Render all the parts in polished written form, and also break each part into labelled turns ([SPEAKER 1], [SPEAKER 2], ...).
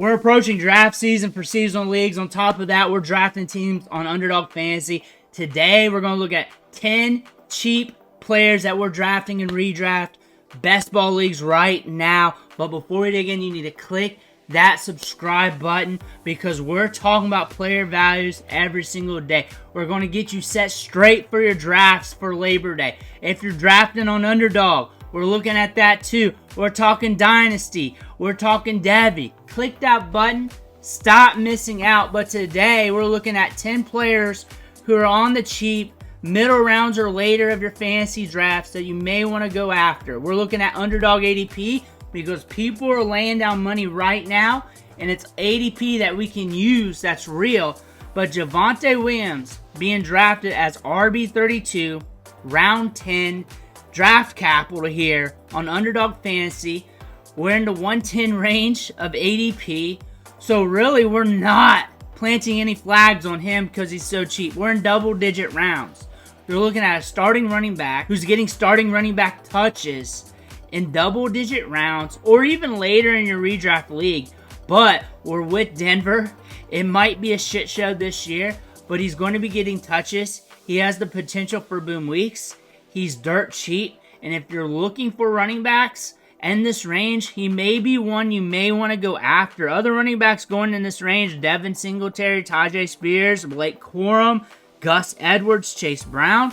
[SPEAKER 1] We're approaching draft season for seasonal leagues. On top of that, we're drafting teams on Underdog Fantasy. Today, we're going to look at 10 cheap players that we're drafting and redraft best ball leagues right now. But before we dig in, you need to click that subscribe button because we're talking about player values every single day. We're going to get you set straight for your drafts for Labor Day. If you're drafting on Underdog, we're looking at that too. We're talking Dynasty. We're talking Devy. Click that button. Stop missing out. But today, we're looking at 10 players who are on the cheap, middle rounds or later of your fantasy drafts that you may want to go after. We're looking at Underdog ADP because people are laying down money right now, and it's ADP that we can use that's real. But Javon Williams being drafted as RB32, round 10, draft capital here on Underdog Fantasy. We're in the 110 range of ADP. So really, we're not planting any flags on him because he's so cheap. We're in double-digit rounds. You're looking at a starting running back who's getting starting running back touches in double-digit rounds or even later in your redraft league. But we're with Denver. It might be a shit show this year, but he's going to be getting touches. He has the potential for boom weeks. He's dirt cheap, and if you're looking for running backs in this range, he may be one you may want to go after. Other running backs going in this range, Devin Singletary, Tyjae Spears, Blake Corum, Gus Edwards, Chase Brown.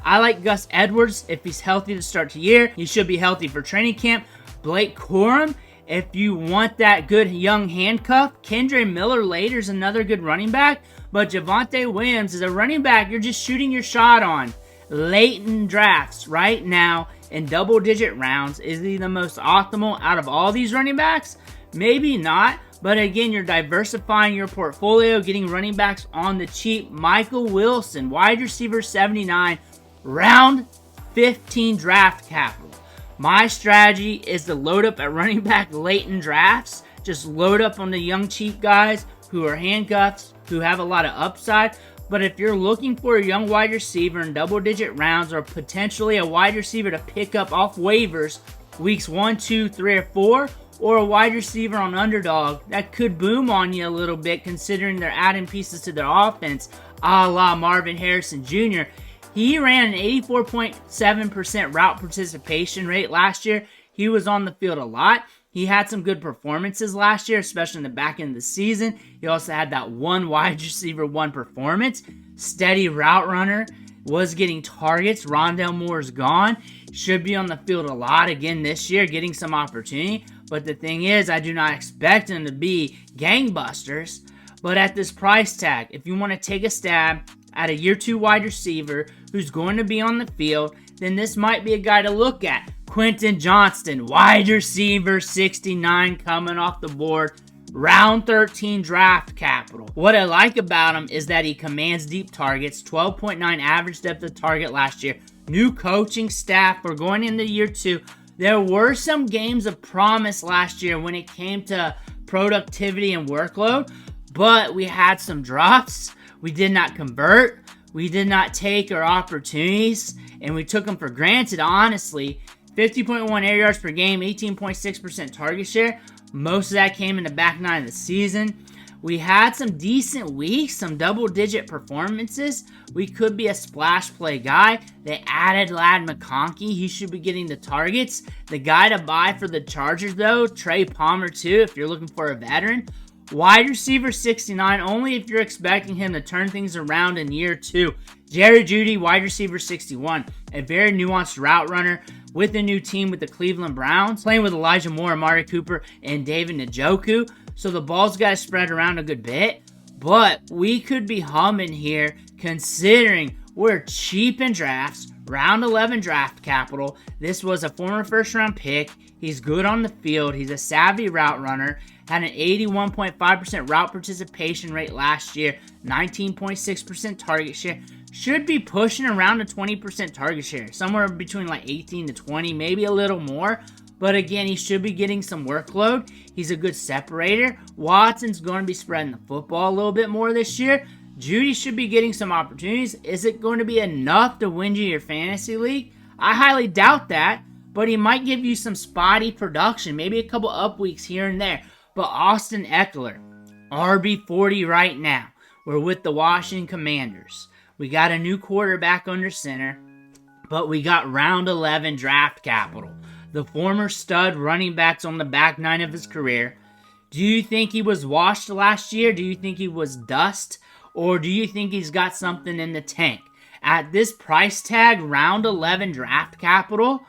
[SPEAKER 1] I like Gus Edwards if he's healthy to start the year. He should be healthy for training camp. Blake Corum, if you want that good young handcuff. Kendre Miller later is another good running back, but Javon Williams is a running back you're just shooting your shot on. Late in drafts right now in double-digit rounds. Is he the most optimal out of all these running backs? Maybe not, but again, you're diversifying your portfolio, getting running backs on the cheap. Michael Wilson, wide receiver 79, round 15 draft capital. My strategy is to load up at running back late in drafts. Just load up on the young cheap guys who are handcuffs, who have a lot of upside. But if you're looking for a young wide receiver in double-digit rounds or potentially a wide receiver to pick up off waivers weeks 1, 2, 3, or 4, or a wide receiver on Underdog that could boom on you a little bit considering they're adding pieces to their offense, a la Marvin Harrison Jr., he ran an 84.7% route participation rate last year. He was on the field a lot. He had some good performances last year, especially in the back end of the season. He also had that one wide receiver, one performance. Steady route runner, was getting targets. Rondale Moore's gone. Should be on the field a lot again this year, getting some opportunity. But the thing is, I do not expect him to be gangbusters. But at this price tag, if you want to take a stab at a year 2 wide receiver who's going to be on the field, then this might be a guy to look at. Quinton Johnson, wide receiver 69 coming off the board, round 13 draft capital. What I like about him is that he commands deep targets, 12.9 average depth of target last year. New coaching staff, we're going into year 2. There were some games of promise last year when it came to productivity and workload, but we had some drops. We did not convert. We did not take our opportunities, and we took them for granted, honestly. 50.1 air yards per game, 18.6% target share. Most of that came in the back 9 of the season. We had some decent weeks, some double-digit performances. We could be a splash play guy. They added Ladd McConkey. He should be getting the targets. The guy to buy for the Chargers, though, Trey Palmer, too, if you're looking for a veteran. Wide receiver 69, only if you're expecting him to turn things around in year 2. Jerry Jeudy, wide receiver 61, a very nuanced route runner with a new team with the Cleveland Browns, playing with Elijah Moore, Amari Cooper, and David Njoku. So the ball's got to spread around a good bit. But we could be humming here considering we're cheap in drafts, round 11 draft capital. This was a former first-round pick. He's good on the field. He's a savvy route runner. Had an 81.5% route participation rate last year, 19.6% target share. Should be pushing around a 20% target share, somewhere between like 18 to 20, maybe a little more. But again, he should be getting some workload. He's a good separator. Watson's going to be spreading the football a little bit more this year. Jeudy should be getting some opportunities. Is it going to be enough to win you your fantasy league? I highly doubt that, but he might give you some spotty production, maybe a couple up weeks here and there. But Austin Ekeler, RB40 right now. We're with the Washington Commanders. We got a new quarterback under center, but we got round 11 draft capital. The former stud running back's on the back nine of his career. Do you think he was washed last year? Do you think he was dust? Or do you think he's got something in the tank? At this price tag, round 11 draft capital,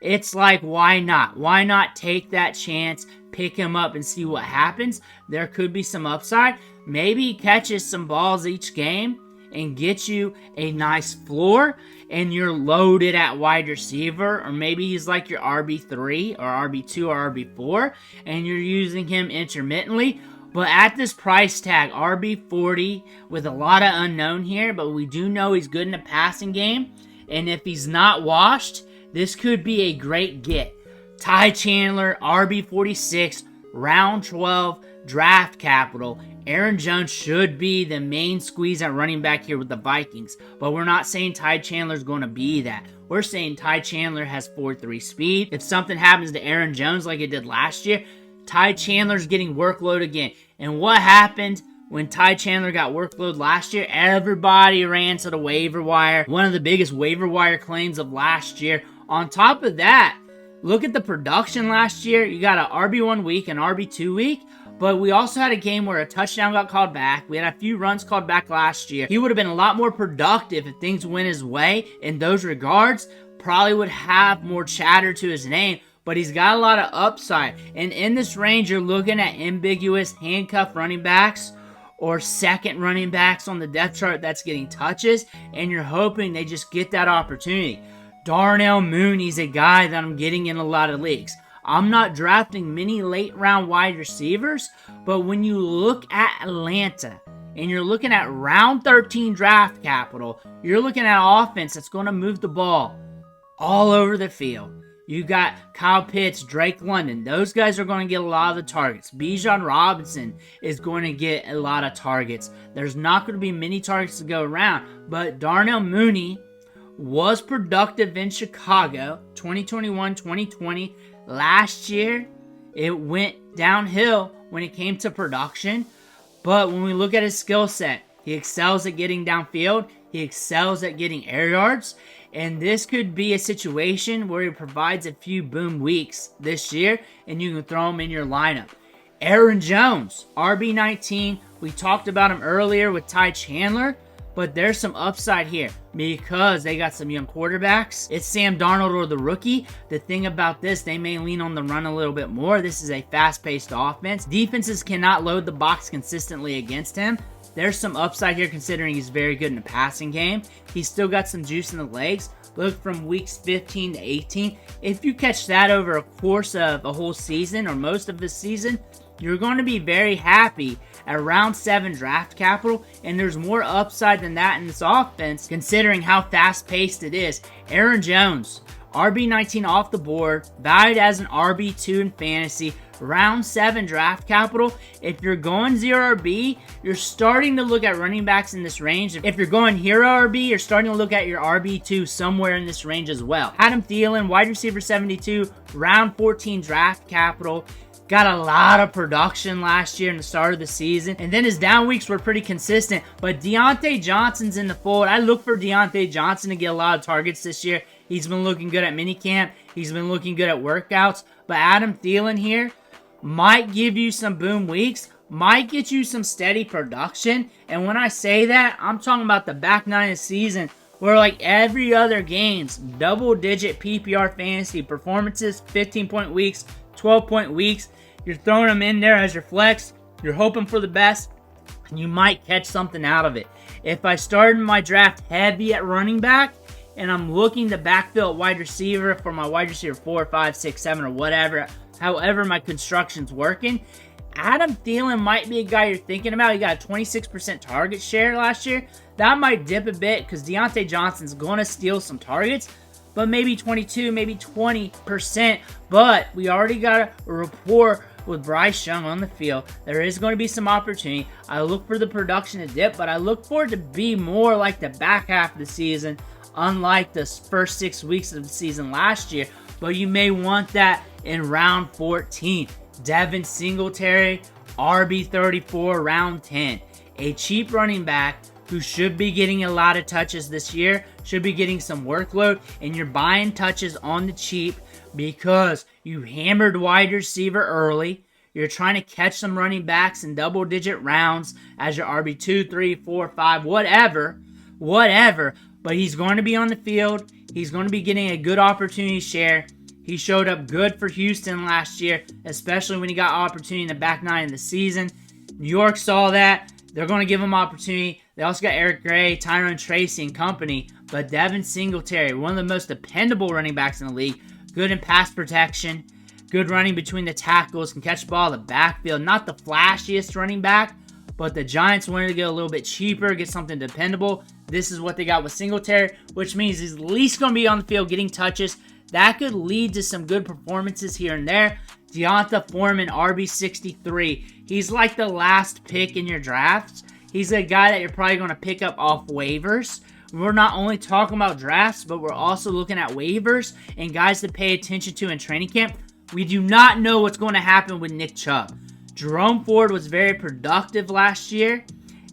[SPEAKER 1] it's like, why not? Why not take that chance, pick him up, and see what happens? There could be some upside. Maybe he catches some balls each game and gets you a nice floor, and you're loaded at wide receiver, or maybe he's like your RB3 or RB2 or RB4, and you're using him intermittently. But at this price tag, RB40, with a lot of unknown here, but we do know he's good in the passing game, and if he's not washed, this could be a great get. Tai Chandler, RB46, round 12, draft capital. Aaron Jones should be the main squeeze at running back here with the Vikings, but we're not saying Tai Chandler's going to be that. We're saying Tai Chandler has 4.3 speed. If something happens to Aaron Jones like it did last year, Tai Chandler's getting workload again. And what happened when Tai Chandler got workload last year? Everybody ran to the waiver wire. One of the biggest waiver wire claims of last year. On top of that, look at the production last year. You got an RB1 week and RB2 week. But we also had a game where a touchdown got called back. We had a few runs called back last year. He would have been a lot more productive if things went his way in those regards. Probably would have more chatter to his name. But he's got a lot of upside. And in this range, you're looking at ambiguous handcuff running backs or second running backs on the depth chart that's getting touches. And you're hoping they just get that opportunity. Darnell Mooney's a guy that I'm getting in a lot of leagues. I'm not drafting many late round wide receivers, but when you look at Atlanta and you're looking at round 13 draft capital, you're looking at an offense that's going to move the ball all over the field. You got Kyle Pitts, Drake London. Those guys are going to get a lot of the targets. Bijan Robinson is going to get a lot of targets. There's not going to be many targets to go around, but Darnell Mooney was productive in Chicago 2021-2020. Last year, it went downhill when it came to production. But when we look at his skill set, he excels at getting downfield. He excels at getting air yards. And this could be a situation where he provides a few boom weeks this year, and you can throw him in your lineup. Aaron Jones, RB19. We talked about him earlier with Tai Chandler. But there's some upside here because they got some young quarterbacks. It's Sam Darnold or the rookie. The thing about this, they may lean on the run a little bit more. This is a fast-paced offense. Defenses cannot load the box consistently against him. There's some upside here considering he's very good in the passing game. He's still got some juice in the legs. Look, from weeks 15 to 18, if you catch that over a course of a whole season or most of the season, you're going to be very happy at round 7 draft capital, and there's more upside than that in this offense considering how fast-paced it is. Aaron Jones, RB19 off the board, valued as an RB2 in fantasy, round 7 draft capital. If you're going 0 RB, you're starting to look at running backs in this range. If you're going hero RB, you're starting to look at your RB2 somewhere in this range as well. Adam Thielen, wide receiver 72, round 14 draft capital. Got a lot of production last year in the start of the season. And then his down weeks were pretty consistent. But Deontay Johnson's in the fold. I look for Deontay Johnson to get a lot of targets this year. He's been looking good at minicamp. He's been looking good at workouts. But Adam Thielen here might give you some boom weeks. Might get you some steady production. And when I say that, I'm talking about the back nine of the season where like every other game's double-digit PPR fantasy performances, 15-point weeks, 12-point weeks. You're throwing them in there as your flex. You're hoping for the best, and you might catch something out of it. If I started my draft heavy at running back, and I'm looking to backfill at wide receiver for my wide receiver 4, 5, 6, 7, or whatever, however my construction's working, Adam Thielen might be a guy you're thinking about. He got a 26% target share last year. That might dip a bit because Deontay Johnson's going to steal some targets. But maybe 22, maybe 20%. But we already got a rapport with Bryce Young on the field. There is going to be some opportunity. I look for the production to dip, but I look for it to be more like the back half of the season, unlike the first 6 weeks of the season last year. But you may want that in round 14. Devin Singletary, RB34, round 10. A cheap running back who should be getting a lot of touches this year, should be getting some workload, and you're buying touches on the cheap because you hammered wide receiver early. You're trying to catch some running backs in double-digit rounds as your RB2, 3, 4, 5, whatever. But he's going to be on the field. He's going to be getting a good opportunity share. He showed up good for Houston last year, especially when he got opportunity in the back nine of the season. New York saw that. They're going to give him opportunity. They also got Eric Gray, Tyrone Tracy, and company. But Devin Singletary, one of the most dependable running backs in the league, good in pass protection, good running between the tackles, can catch the ball in the backfield. Not the flashiest running back, but the Giants wanted to get a little bit cheaper, get something dependable. This is what they got with Singletary, which means he's at least going to be on the field getting touches. That could lead to some good performances here and there. Deontay Foreman, RB63. He's like the last pick in your drafts. He's a guy that you're probably going to pick up off waivers. We're not only talking about drafts, but we're also looking at waivers and guys to pay attention to in training camp. We do not know what's going to happen with Nick Chubb. Jerome Ford was very productive last year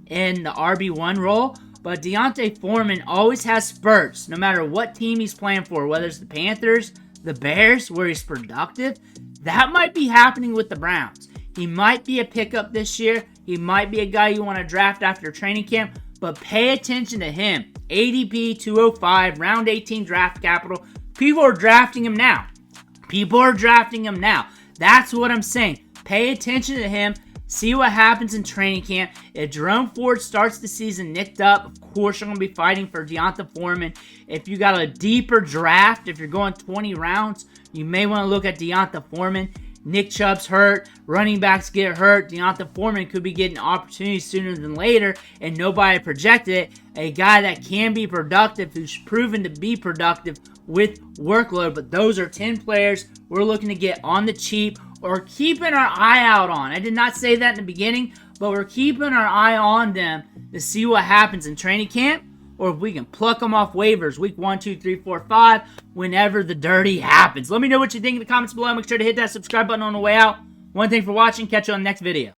[SPEAKER 1] in the RB1 role, but Deontay Foreman always has spurts, no matter what team he's playing for, whether it's the Panthers, the Bears, where he's productive. That might be happening with the Browns. He might be a pickup this year. He might be a guy you want to draft after training camp, but pay attention to him. ADP 205, round 18 draft capital. People are drafting him now. That's what I'm saying. Pay attention to him. See what happens in training camp. If Jerome Ford starts the season nicked up, of course you're going to be fighting for Deontay Foreman. If you got a deeper draft, if you're going 20 rounds, you may want to look at Deontay Foreman. Nick Chubb's hurt. Running backs get hurt. Deontay Foreman could be getting opportunities sooner than later, and nobody projected it. A guy that can be productive, who's proven to be productive with workload. But those are 10 players we're looking to get on the cheap or keeping our eye out on. I did not say that in the beginning, but we're keeping our eye on them to see what happens in training camp, or if we can pluck them off waivers week 1, 2, 3, 4, 5, whenever the dirty happens. Let me know what you think in the comments below. Make sure to hit that subscribe button on the way out. One thing for watching. Catch you on the next video.